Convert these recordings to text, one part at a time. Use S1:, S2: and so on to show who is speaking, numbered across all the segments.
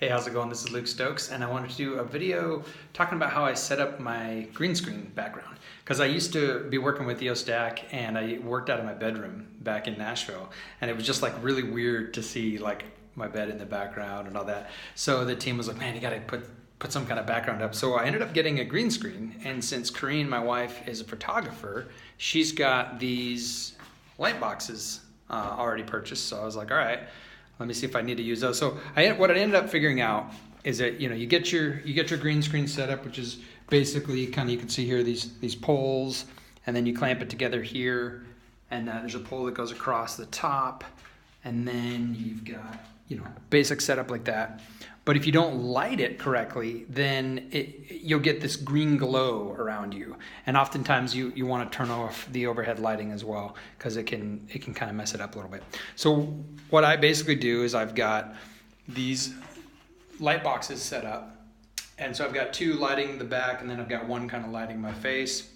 S1: Hey, how's it going? This is Luke Stokes, and I wanted to do a video talking about how I set up my green screen background. Because I used to be working with EOS DAC, and I worked out of my bedroom back in Nashville, and it was just like really weird to see like my bed in the background and all that. So the team was like, man, you gotta put some kind of background up. So I ended up getting a green screen, and since Corrine, my wife, is a photographer, she's got these light boxes already purchased. So I was like, all right, let me see if I need to use those. So what I ended up figuring out is that you get your green screen set up, which is basically kind of, you can see here these poles, and then you clamp it together here, and there's a pole that goes across the top, and then you've got basic setup like that. But if you don't light it correctly, then you'll get this green glow around you. And oftentimes you want to turn off the overhead lighting as well, because it can kind of mess it up a little bit. So what I basically do is I've got these light boxes set up. And so I've got two lighting the back, and then I've got one kind of lighting my face.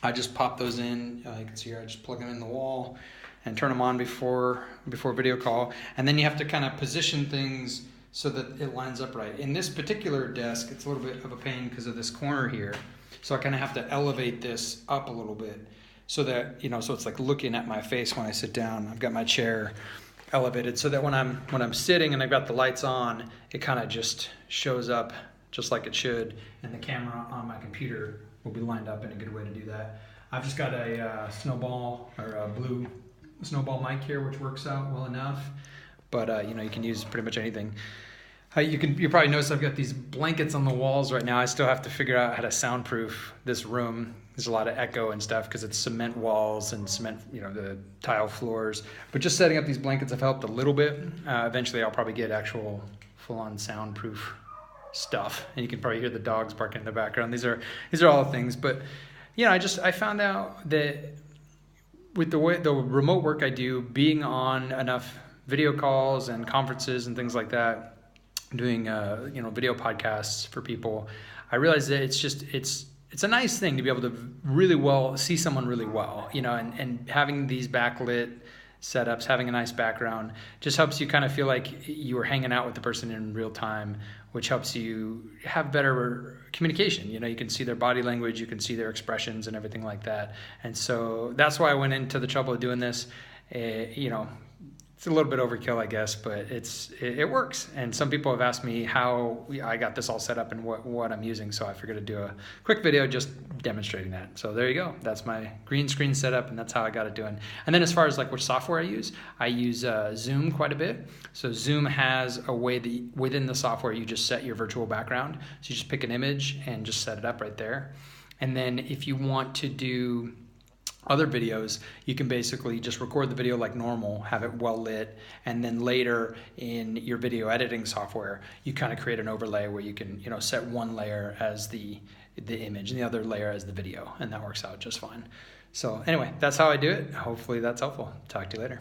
S1: I just pop those in. You can see here, I just plug them in the wall and turn them on before video call. And then you have to kind of position things so that it lines up right. In this particular desk, it's a little bit of a pain because of this corner here. So I kind of have to elevate this up a little bit so that, so it's like looking at my face when I sit down. I've got my chair elevated so that when I'm sitting and I've got the lights on, it kind of just shows up just like it should. And the camera on my computer will be lined up in a good way to do that. I've just got a snowball or a blue snowball mic here, which works out well enough. But you can use pretty much anything. You probably notice I've got these blankets on the walls right now. I still have to figure out how to soundproof this room. There's a lot of echo and stuff because it's cement walls and cement, the tile floors. But just setting up these blankets have helped a little bit. Eventually, I'll probably get actual full-on soundproof stuff, and you can probably hear the dogs barking in the background. These are all things. But I found out that with the remote work I do, being on enough video calls and conferences and things like that, doing video podcasts for people, I realized that it's a nice thing to be able to really well see someone really well, and having these backlit setups, having a nice background just helps you kind of feel like you were hanging out with the person in real time, which helps you have better communication. You can see their body language, you can see their expressions and everything like that. And so that's why I went into the trouble of doing this. It's a little bit overkill, I guess, but it works. And some people have asked me how I got this all set up and what I'm using, so I figured to do a quick video just demonstrating that. So there you go. That's my green screen setup, and that's how I got it doing. And then as far as like which software I use Zoom quite a bit. So Zoom has a way that within the software you just set your virtual background. So you just pick an image and just set it up right there. And then if you want to do other videos, you can basically just record the video like normal, have it well lit, and then later in your video editing software, you kind of create an overlay where you can, set one layer as the image and the other layer as the video, and that works out just fine. So anyway, that's how I do it. Hopefully that's helpful. Talk to you later.